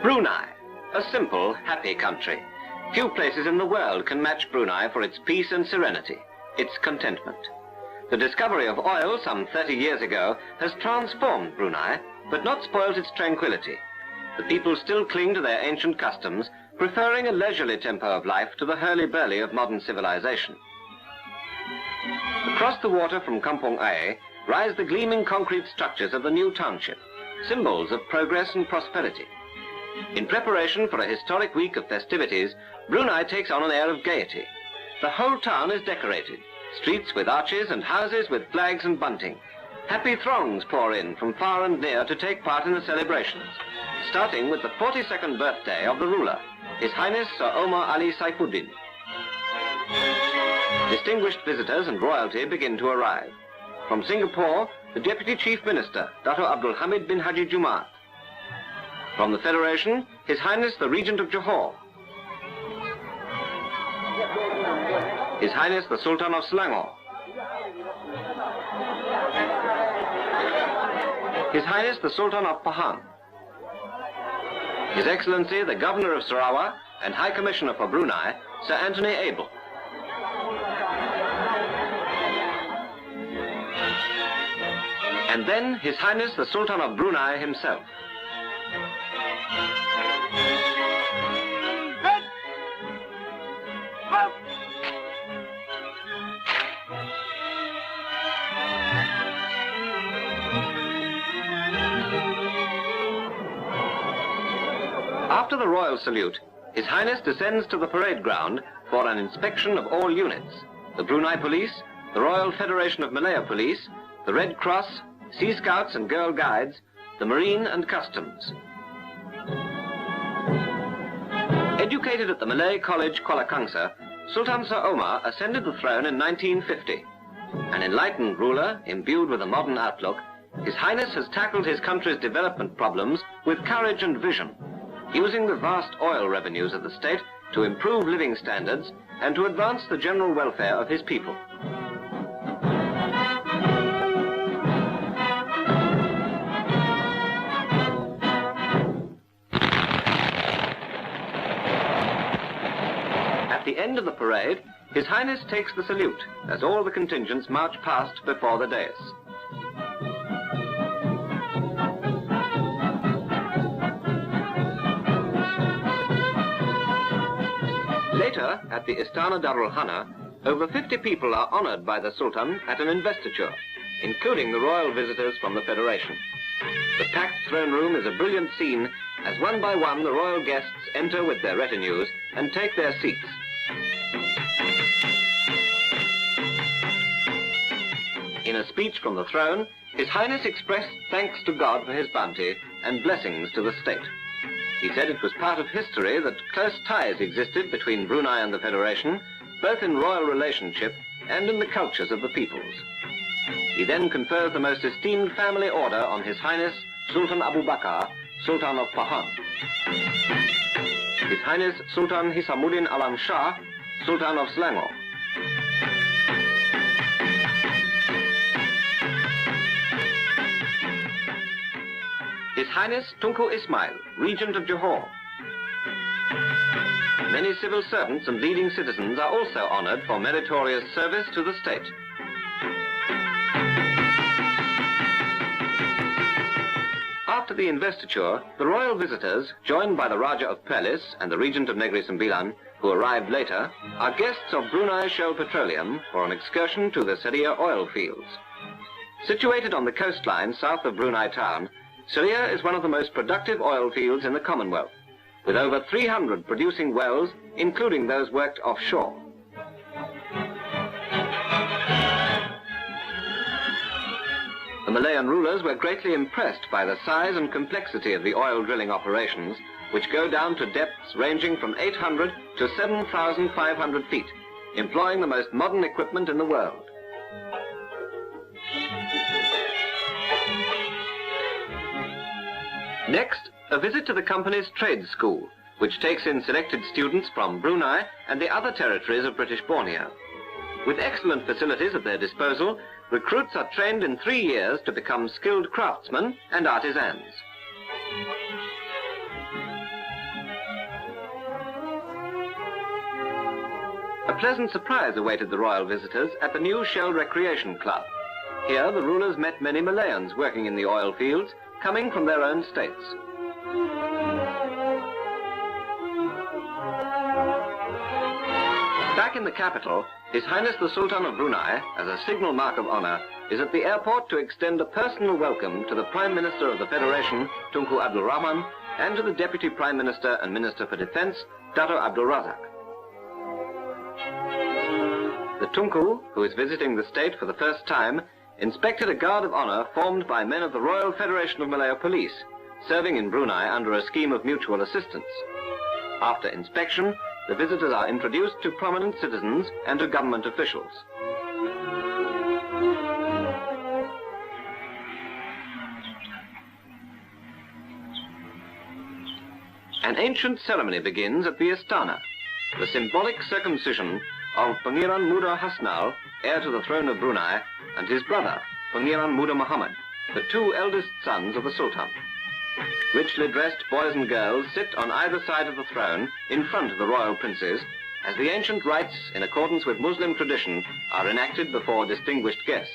Brunei, a simple, happy country. Few places in the world can match Brunei for its peace and serenity, its contentment. The discovery of oil some 30 years ago has transformed Brunei, but not spoilt its tranquility. The people still cling to their ancient customs, preferring a leisurely tempo of life to the hurly-burly of modern civilization. Across the water from Kampong Aye rise the gleaming concrete structures of the new township, symbols of progress and prosperity. In preparation for a historic week of festivities, Brunei takes on an air of gaiety. The whole town is decorated, streets with arches and houses with flags and bunting. Happy throngs pour in from far and near to take part in the celebrations, starting with the 42nd birthday of the ruler, His Highness Sir Omar Ali Saifuddin. Distinguished visitors and royalty begin to arrive. From Singapore, the Deputy Chief Minister, Dato' Abdul Hamid bin Haji Jumaat. From the Federation, His Highness the Regent of Johor. His Highness the Sultan of Selangor. His Highness the Sultan of Pahang. His Excellency the Governor of Sarawak and High Commissioner for Brunei, Sir Anthony Abel. And then His Highness the Sultan of Brunei himself. After the royal salute, His Highness descends to the parade ground for an inspection of all units: the Brunei Police, the Royal Federation of Malaya Police, the Red Cross, Sea Scouts and Girl Guides, the Marine and Customs. Educated at the Malay College, Kuala Kangsar, Sultan Sir Omar ascended the throne in 1950. An enlightened ruler, imbued with a modern outlook, His Highness has tackled his country's development problems with courage and vision, using the vast oil revenues of the state to improve living standards and to advance the general welfare of his people. At the end of the parade, His Highness takes the salute as all the contingents march past before the dais. Later, at the Istana Darul Hana, over 50 people are honored by the Sultan at an investiture, including the royal visitors from the Federation. The packed throne room is a brilliant scene as one by one the royal guests enter with their retinues and take their seats. In a speech from the throne, His Highness expressed thanks to God for his bounty and blessings to the state. He said it was part of history that close ties existed between Brunei and the Federation, both in royal relationship and in the cultures of the peoples. He then confers the most esteemed family order on His Highness Sultan Abu Bakar, Sultan of Pahang. His Highness Sultan Hisamuddin Alam Shah, Sultan of Selangor. His Highness Tunku Ismail, Regent of Johor. Many civil servants and leading citizens are also honored for meritorious service to the state. After the investiture, the royal visitors, joined by the Raja of Perlis and the Regent of Negri Sembilan, who arrived later, are guests of Brunei Shell Petroleum for an excursion to the Seria oil fields. Situated on the coastline south of Brunei town, Seria is one of the most productive oil fields in the Commonwealth, with over 300 producing wells, including those worked offshore. The Malayan rulers were greatly impressed by the size and complexity of the oil drilling operations, which go down to depths ranging from 800 to 7,500 feet, employing the most modern equipment in the world. Next, a visit to the company's trade school, which takes in selected students from Brunei and the other territories of British Borneo. With excellent facilities at their disposal, recruits are trained in 3 years to become skilled craftsmen and artisans. pleasant surprise awaited the royal visitors at the new Shell Recreation Club. Here the rulers met many Malayans working in the oil fields, coming from their own states. Back in the capital, His Highness the Sultan of Brunei, as a signal mark of honor, is at the airport to extend a personal welcome to the Prime Minister of the Federation, Tunku Abdul Rahman, and to the Deputy Prime Minister and Minister for Defense, Dato Abdul Razak. The Tunku, who is visiting the state for the first time, inspected a guard of honor formed by men of the Royal Federation of Malaya Police, serving in Brunei under a scheme of mutual assistance. After inspection, the visitors are introduced to prominent citizens and to government officials. An ancient ceremony begins at the Istana, the symbolic circumcision of Pangeran Muda Hasnal, heir to the throne of Brunei, and his brother, Pangeran Muda Muhammad, the two eldest sons of the Sultan. Richly dressed boys and girls sit on either side of the throne in front of the royal princes, as the ancient rites, in accordance with Muslim tradition, are enacted before distinguished guests.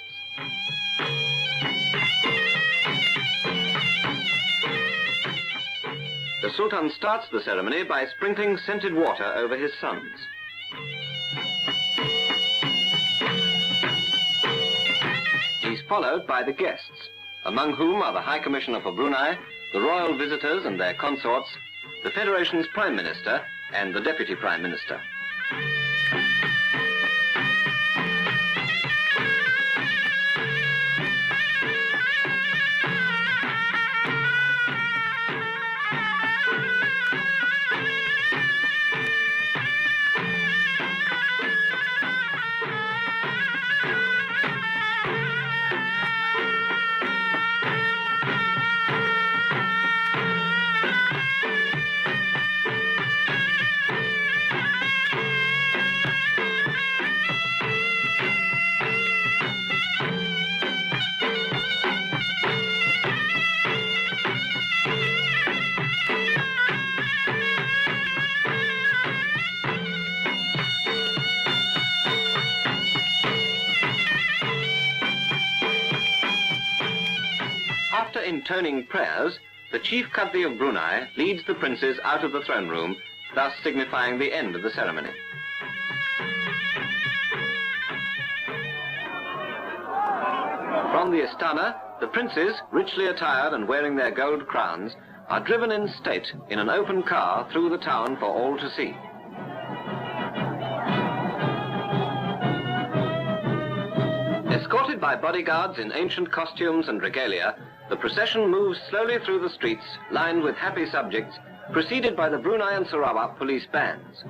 The Sultan starts the ceremony by sprinkling scented water over his sons. He's followed by the guests, among whom are the High Commissioner for Brunei, the royal visitors and their consorts, the Federation's Prime Minister and the Deputy Prime Minister. After intoning prayers, the Chief Qadri of Brunei leads the princes out of the throne room, thus signifying the end of the ceremony. From the Istana, the princes, richly attired and wearing their gold crowns, are driven in state in an open car through the town for all to see. Escorted by bodyguards in ancient costumes and regalia, the procession moves slowly through the streets lined with happy subjects, preceded by the Brunei and Sarawak police bands.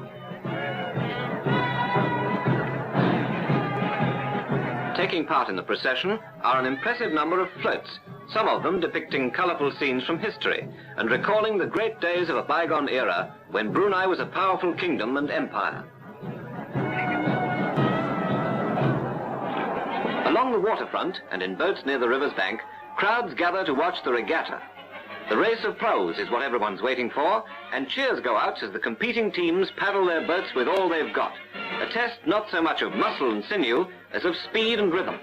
Taking part in the procession are an impressive number of floats, some of them depicting colourful scenes from history and recalling the great days of a bygone era when Brunei was a powerful kingdom and empire. Along the waterfront and in boats near the river's bank, crowds gather to watch the regatta. The race of praus is what everyone's waiting for, and cheers go out as the competing teams paddle their boats with all they've got. A test not so much of muscle and sinew as of speed and rhythm.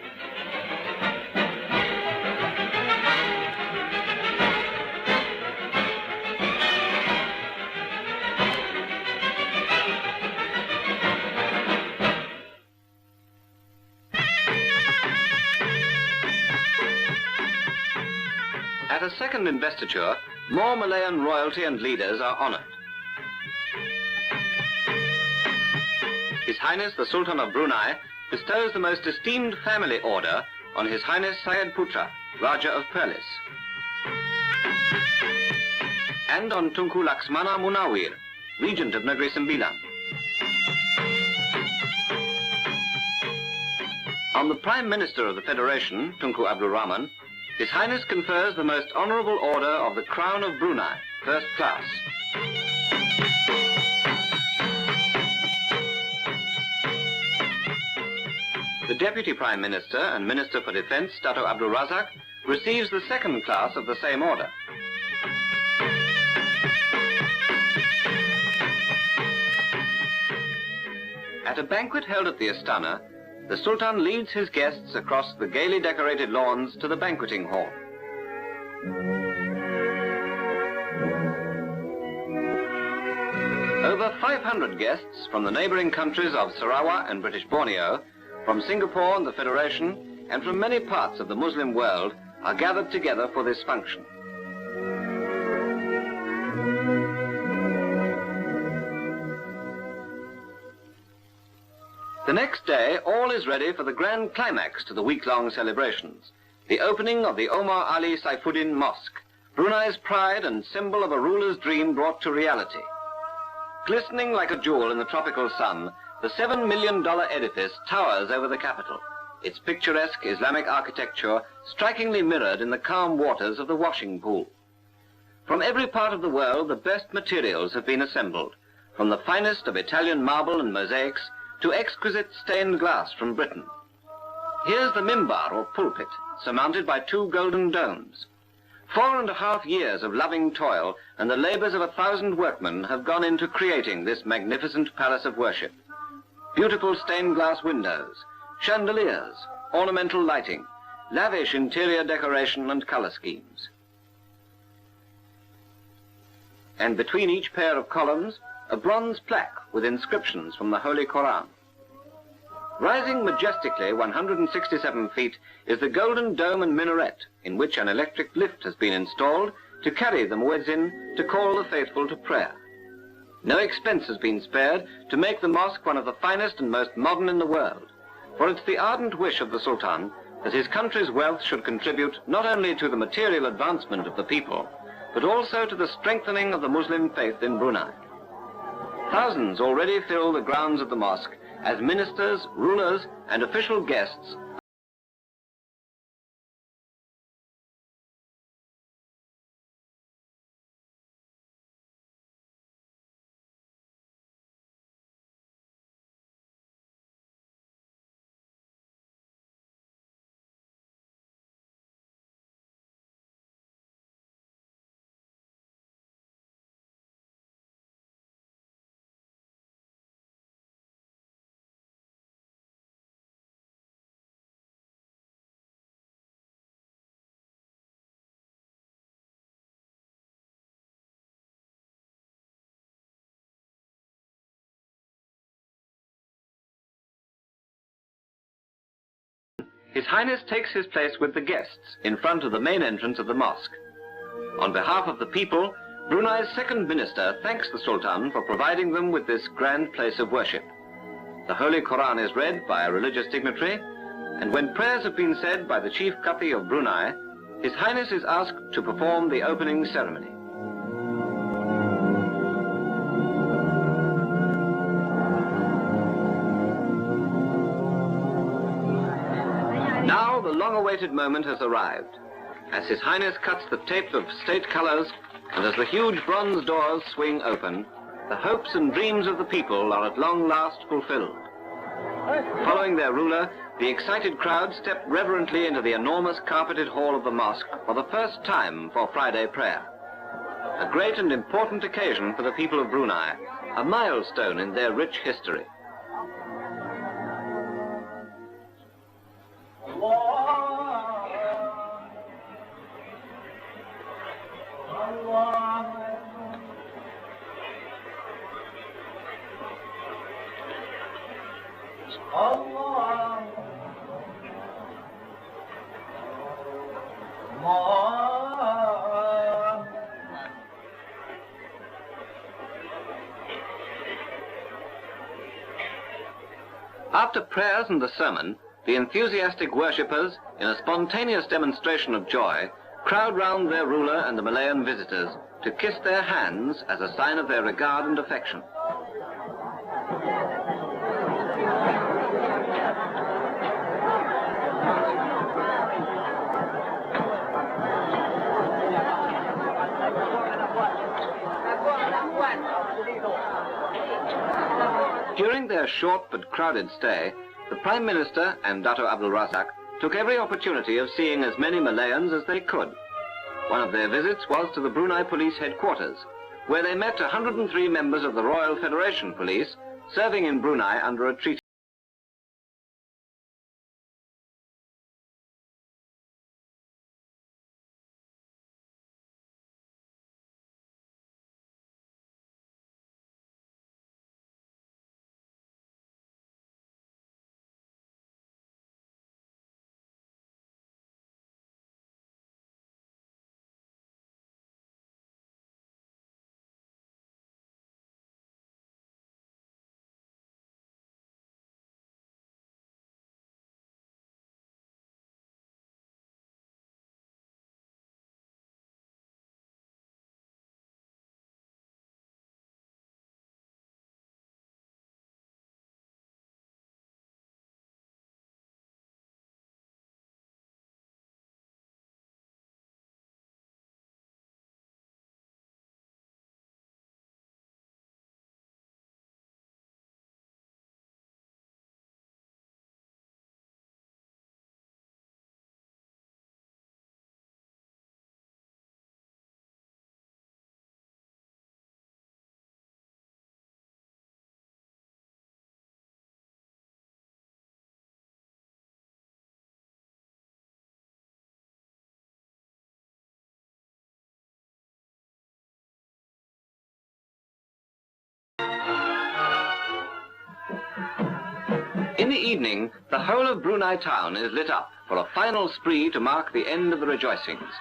At a second investiture, more Malayan royalty and leaders are honoured. His Highness the Sultan of Brunei bestows the most esteemed family order on His Highness Syed Putra, Raja of Perlis, and on Tunku Laksmana Munawir, Regent of Negeri Sembilan. On the Prime Minister of the Federation, Tunku Abdul Rahman, His Highness confers the most honourable order of the Crown of Brunei, first class. The Deputy Prime Minister and Minister for Defence, Dato Abdul Razak, receives the second class of the same order. At a banquet held at the Astana, the Sultan leads his guests across the gaily decorated lawns to the banqueting hall. Over 500 guests from the neighboring countries of Sarawak and British Borneo, from Singapore and the Federation, and from many parts of the Muslim world are gathered together for this function. The next day, all is ready for the grand climax to the week-long celebrations, the opening of the Omar Ali Saifuddin Mosque, Brunei's pride and symbol of a ruler's dream brought to reality. Glistening like a jewel in the tropical sun, the $7 million edifice towers over the capital, its picturesque Islamic architecture strikingly mirrored in the calm waters of the washing pool. From every part of the world, the best materials have been assembled, from the finest of Italian marble and mosaics to exquisite stained glass from Britain. Here's the mimbar, or pulpit, surmounted by 2 golden domes. 4.5 years of loving toil and the labors of 1,000 workmen have gone into creating this magnificent palace of worship. Beautiful stained glass windows, chandeliers, ornamental lighting, lavish interior decoration and color schemes. And between each pair of columns, a bronze plaque with inscriptions from the Holy Quran. Rising majestically 167 feet is the golden dome and minaret, in which an electric lift has been installed to carry the muezzin to call the faithful to prayer. No expense has been spared to make the mosque one of the finest and most modern in the world, for it's the ardent wish of the Sultan that his country's wealth should contribute not only to the material advancement of the people, but also to the strengthening of the Muslim faith in Brunei. Thousands already fill the grounds of the mosque as ministers, rulers, and official guests His Highness takes his place with the guests in front of the main entrance of the mosque. On behalf of the people, Brunei's second minister thanks the Sultan for providing them with this grand place of worship. The Holy Quran is read by a religious dignitary, and when prayers have been said by the chief Qadi of Brunei, His Highness is asked to perform the opening ceremony. Now the long-awaited moment has arrived. As His Highness cuts the tape of state colors, and as the huge bronze doors swing open, the hopes and dreams of the people are at long last fulfilled. Following their ruler, the excited crowd stepped reverently into the enormous carpeted hall of the mosque for the first time for Friday prayer. A great and important occasion for the people of Brunei, a milestone in their rich history. After prayers and the sermon, the enthusiastic worshippers, in a spontaneous demonstration of joy, crowd round their ruler and the Malayan visitors to kiss their hands as a sign of their regard and affection. During their short but crowded stay, the Prime Minister and Dato' Abdul Razak took every opportunity of seeing as many Malayans as they could. One of their visits was to the Brunei Police Headquarters, where they met 103 members of the Royal Federation Police, serving in Brunei under a treaty. In the evening, the whole of Brunei town is lit up for a final spree to mark the end of the rejoicings.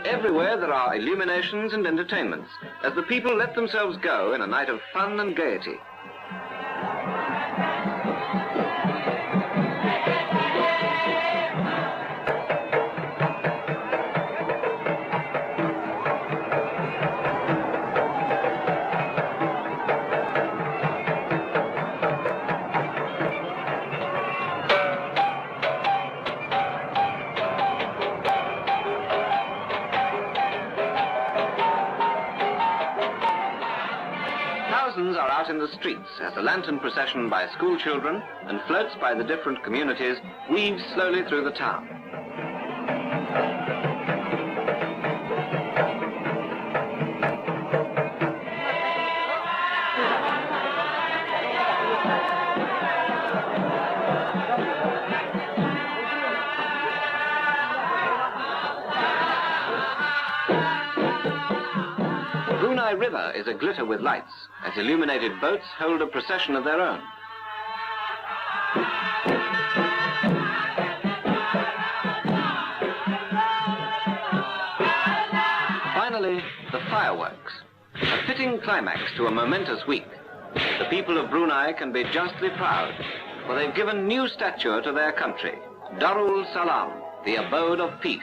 Everywhere there are illuminations and entertainments, as the people let themselves go in a night of fun and gaiety. Thousands are out in the streets as the lantern procession by school children and floats by the different communities weaves slowly through the town. Brunei River is aglitter with lights, as illuminated boats hold a procession of their own. Finally, the fireworks, a fitting climax to a momentous week. The people of Brunei can be justly proud, for they've given new stature to their country, Darul Salam, the abode of peace.